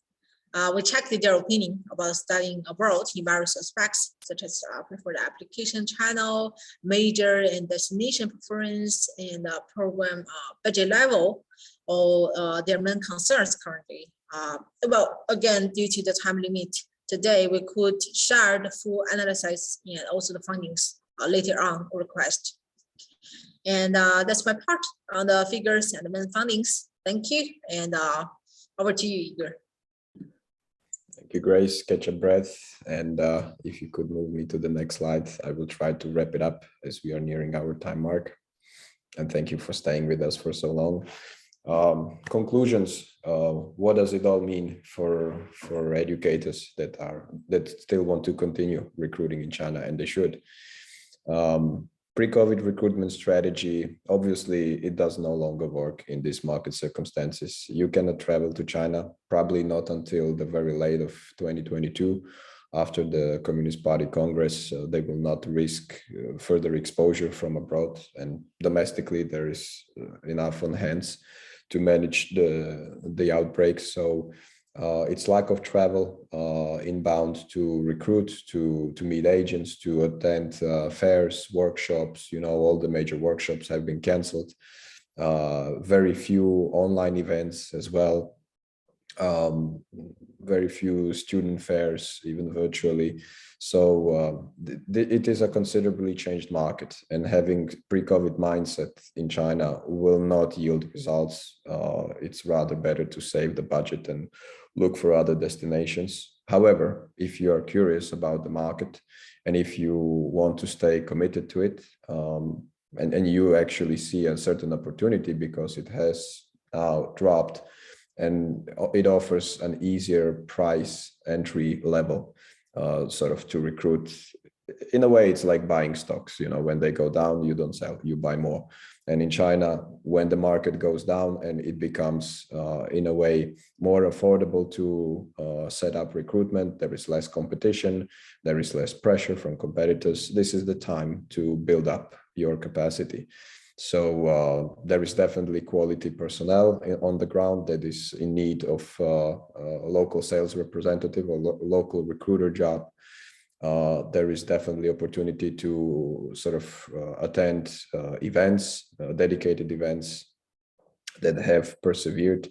We checked their opinion about studying abroad in various aspects, such as preferred application channel, major and destination preference, and program budget level, or their main concerns currently. Well, again, due to the time limit, today we could share the full analysis and also the findings later on request. And that's my part on the figures and the main findings. Thank you, and over to you, Igor. Thank you, Grace. Catch a breath. And if you could move me to the next slide, I will try to wrap it up as we are nearing our time mark. And thank you for staying with us for so long. Conclusions. What does it all mean for educators that still want to continue recruiting in China, and they should? Pre-COVID recruitment strategy, obviously, it does no longer work in these market circumstances. You cannot travel to China, probably not until the very late of 2022. After the Communist Party Congress, they will not risk further exposure from abroad. And domestically, there is enough on hands to manage the outbreak. So it's lack of travel inbound to recruit, to meet agents, to attend fairs, workshops. You know, all the major workshops have been canceled. Very few online events as well. Very few student fairs, even virtually. So it is a considerably changed market, and having pre-COVID mindset in China will not yield results. It's rather better to save the budget and look for other destinations. However, if you are curious about the market and if you want to stay committed to it, and you actually see a certain opportunity because it has now dropped, and it offers an easier price entry level, sort of to recruit. In a way, it's like buying stocks. You know, when they go down, you don't sell, you buy more. And in China, when the market goes down and it becomes, in a way, more affordable to set up recruitment, there is less competition, there is less pressure from competitors. This is the time to build up your capacity. So there is definitely quality personnel on the ground that is in need of a local sales representative or local recruiter job. There is definitely opportunity to sort of attend events, dedicated events that have persevered.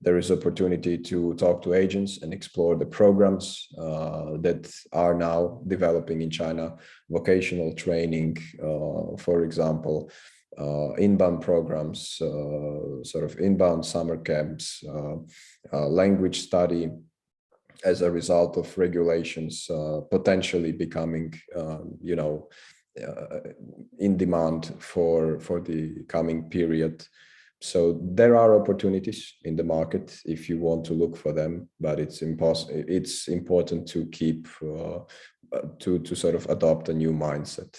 There is opportunity to talk to agents and explore the programs that are now developing in China, vocational training, for example, inbound programs, sort of inbound summer camps, language study, as a result of regulations potentially becoming, you know, in demand for the coming period. So there are opportunities in the market if you want to look for them, but it's important to keep to sort of adopt a new mindset.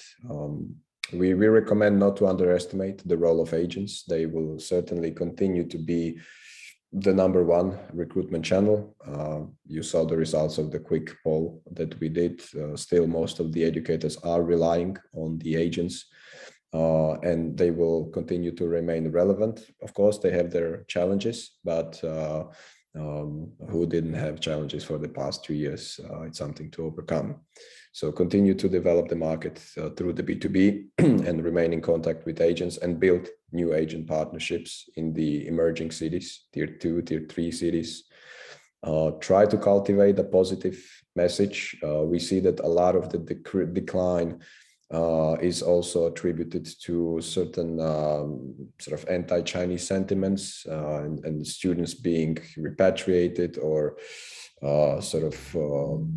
We recommend not to underestimate the role of agents. They will certainly continue to be the #1 recruitment channel. You saw the results of the quick poll that we did. Still, most of the educators are relying on the agents, and they will continue to remain relevant. Of course, they have their challenges, but who didn't have challenges for the past 2 years? It's something to overcome. So continue to develop the market through the B2B and remain in contact with agents and build new agent partnerships in the emerging cities, tier 2, tier 3 cities. Try to cultivate a positive message. We see that a lot of the decline is also attributed to certain sort of anti-Chinese sentiments and students being repatriated or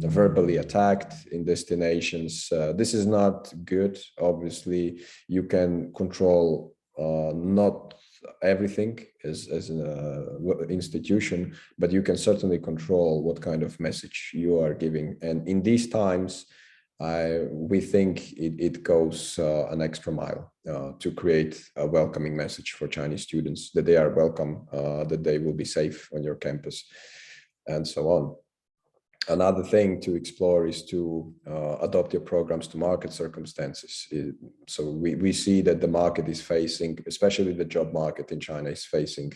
verbally attacked in destinations. This is not good. Obviously, you can control not everything as an institution, but you can certainly control what kind of message you are giving. And in these times, we think it goes an extra mile to create a welcoming message for Chinese students, that they are welcome, that they will be safe on your campus, and so on. Another thing to explore is to adopt your programs to market circumstances. So we see that the market is facing, especially the job market in China, is facing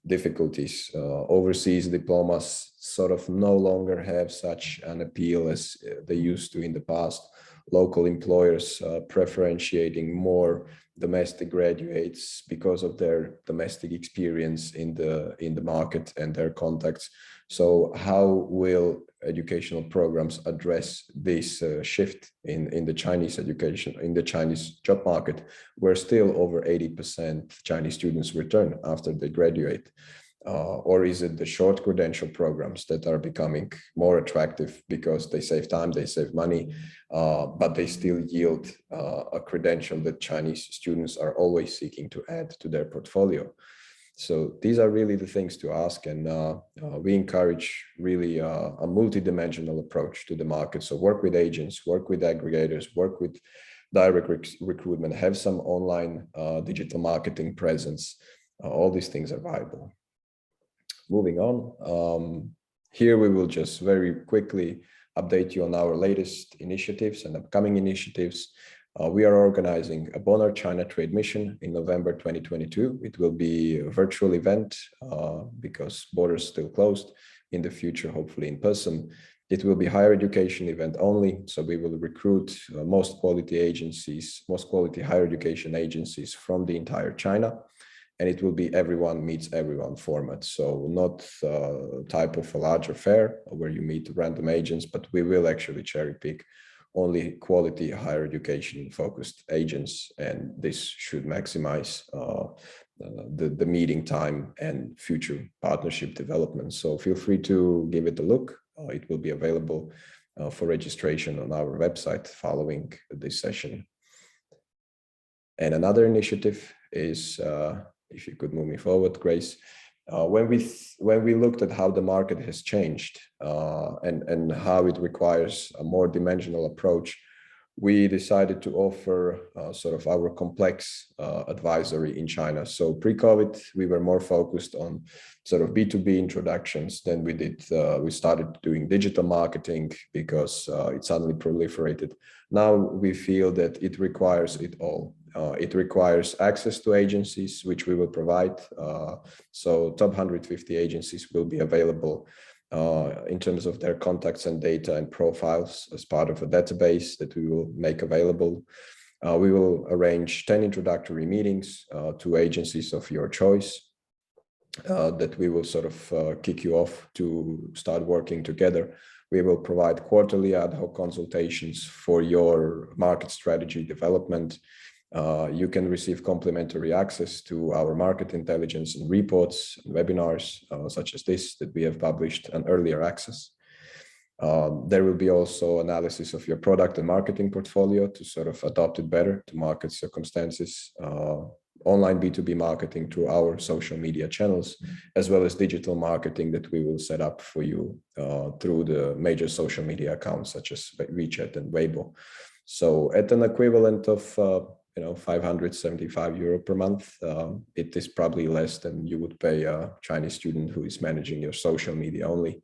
difficulties. Overseas diplomas sort of no longer have such an appeal as they used to in the past. Local employers preferentiating more domestic graduates because of their domestic experience in the market and their contacts. So how will educational programs address this shift in the Chinese education, in the Chinese job market, where still over 80% Chinese students return after they graduate? Or is it the short credential programs that are becoming more attractive because they save time, they save money, but they still yield a credential that Chinese students are always seeking to add to their portfolio? So these are really the things to ask, and we encourage really a multidimensional approach to the market. So work with agents, work with aggregators, work with direct recruitment, have some online digital marketing presence. All these things are viable. Moving on, here we will just very quickly update you on our latest initiatives and upcoming initiatives. We are organizing a BONARD China Trade Mission in November 2022. It will be a virtual event because borders still closed. In the future, hopefully in person. It will be higher education event only. So we will recruit most quality agencies, most quality higher education agencies from the entire China. And it will be everyone meets everyone format. So not type of a larger fair where you meet random agents, but we will actually cherry pick only quality higher education focused agents. And this should maximize the meeting time and future partnership development. So feel free to give it a look. It will be available for registration on our website following this session. And another initiative is, if you could move me forward, Grace. When we looked at how the market has changed and how it requires a more dimensional approach, we decided to offer sort of our complex advisory in China. So pre-COVID, we were more focused on sort of B2B introductions. Then we did, we started doing digital marketing because it suddenly proliferated. Now we feel that it requires it all. It requires access to agencies, which we will provide. So top 150 agencies will be available in terms of their contacts and data and profiles as part of a database that we will make available. We will arrange 10 introductory meetings to agencies of your choice that we will sort of kick you off to start working together. We will provide quarterly ad hoc consultations for your market strategy development. You can receive complimentary access to our market intelligence and reports and webinars such as this that we have published and earlier access. There will be also analysis of your product and marketing portfolio to sort of adopt it better to market circumstances, online B2B marketing through our social media channels, as well as digital marketing that we will set up for you through the major social media accounts such as WeChat and Weibo. So at an equivalent of 575 euro per month, it is probably less than you would pay a Chinese student who is managing your social media only.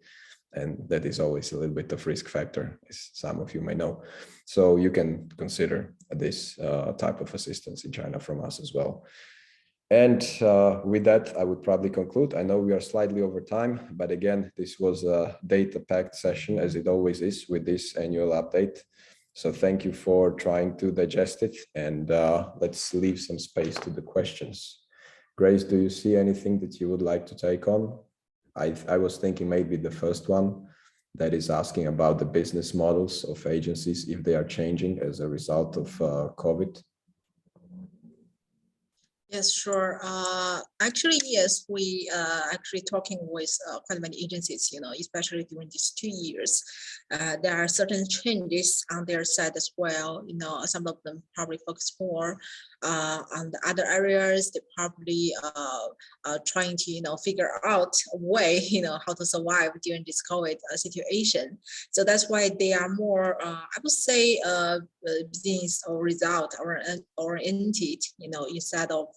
And that is always a little bit of risk factor, as some of you may know. So you can consider this type of assistance in China from us as well. And with that, I would probably conclude. I know we are slightly over time, but again, this was a data-packed session, as it always is with this annual update. So thank you for trying to digest it, and let's leave some space to the questions. Grace, do you see anything that you would like to take on? I was thinking maybe the first one, that is asking about the business models of agencies, if they are changing as a result of COVID. Yes, sure. Actually, yes, we actually talking with quite many agencies, especially during these 2 years. There are certain changes on their side as well. Some of them probably focus more on the other areas. They probably trying to figure out a way, how to survive during this COVID situation. So that's why they are more, I would say, business or result oriented, instead of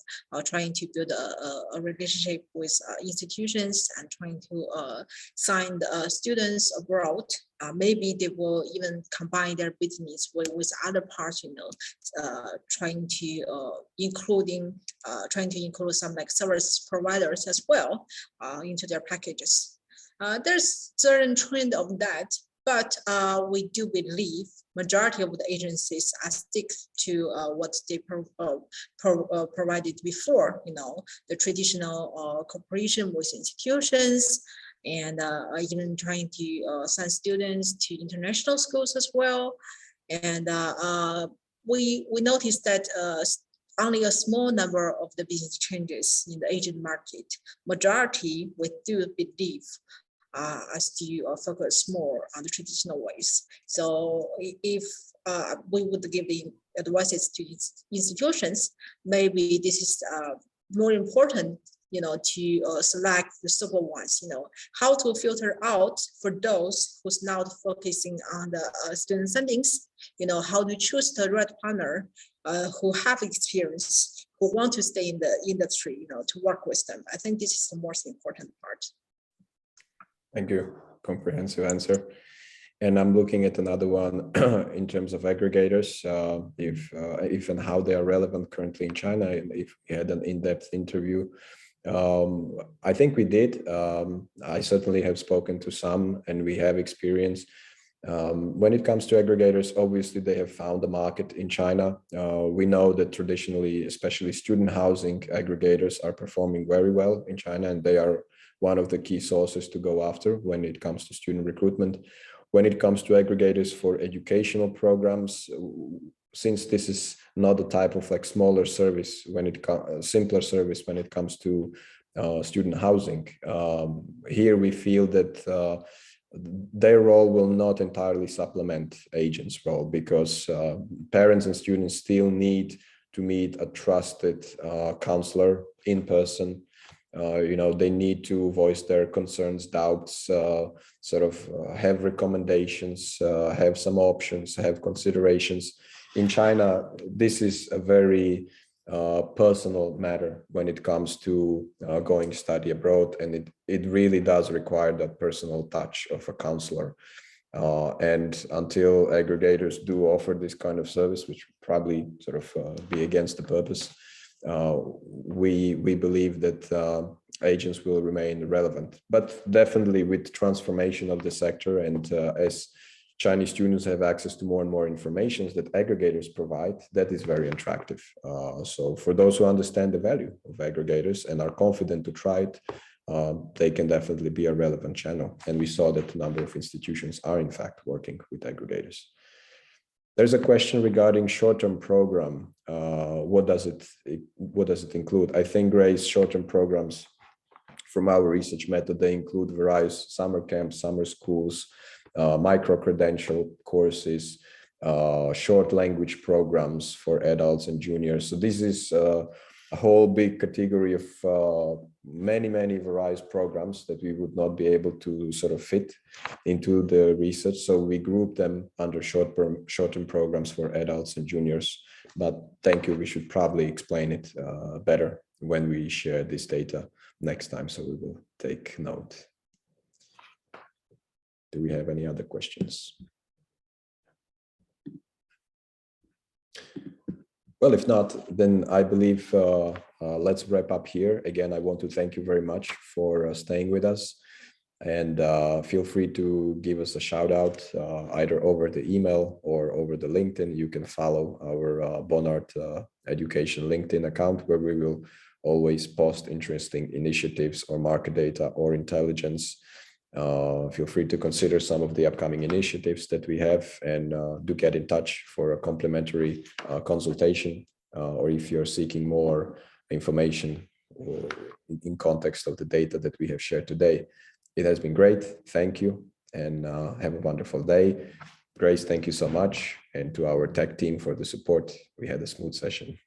trying to build a relationship with institutions and trying to sign the students abroad. Maybe they will even combine their business with other parts, trying to include some like service providers as well into their packages. There's certain trend of that. But we do believe majority of the agencies are stick to what they provided before, the traditional cooperation with institutions, and even trying to send students to international schools as well. And we noticed that only a small number of the business changes in the agent market. Majority, we do believe, as to focus more on the traditional ways. So if we would give the advices to institutions, maybe this is more important, to select the super ones, how to filter out for those who's not focusing on the student sendings, how to choose the right partner who have experience, who want to stay in the industry, to work with them. I think this is the most important part. Thank you. Comprehensive answer. And I'm looking at another one in terms of aggregators, if and how they are relevant currently in China, and if we had an in-depth interview. I think we did. I certainly have spoken to some, and we have experience. When it comes to aggregators, obviously they have found a market in China. We know that traditionally, especially student housing aggregators are performing very well in China, and they are one of the key sources to go after when it comes to student recruitment. When it comes to aggregators for educational programs, since this is not a type of like smaller service, simpler service when it comes to student housing, here we feel that their role will not entirely supplement agents' role, because parents and students still need to meet a trusted counselor in person. They need to voice their concerns, doubts, have recommendations, have some options, have considerations. In China, this is a very personal matter when it comes to going study abroad, and it really does require that personal touch of a counselor. And until aggregators do offer this kind of service, which probably be against the purpose, we believe that agents will remain relevant. But definitely with transformation of the sector, and as Chinese students have access to more and more information that aggregators provide, that is very attractive. So for those who understand the value of aggregators and are confident to try it, they can definitely be a relevant channel. And we saw that a number of institutions are in fact working with aggregators. There's a question regarding short-term program. What does it include? I think, Grace, short-term programs, from our research method, they include various summer camps, summer schools, micro-credential courses, short language programs for adults and juniors. So this is a whole big category of many various programs that we would not be able to fit into the research. So we group them under short-term programs for adults and juniors. But thank you, we should probably explain it better when we share this data next time. So we will take note. Do we have any other questions? Well, if not, then I believe let's wrap up here. Again, I want to thank you very much for staying with us, and feel free to give us a shout out either over the email or over the LinkedIn. You can follow our BONARD Education LinkedIn account, where we will always post interesting initiatives or market data or intelligence. Feel free to consider some of the upcoming initiatives that we have, and do get in touch for a complimentary consultation, or if you're seeking more information in context of the data that we have shared today. It has been great. Thank you, and have a wonderful day. Grace, thank you so much. And to our tech team for the support. We had a smooth session.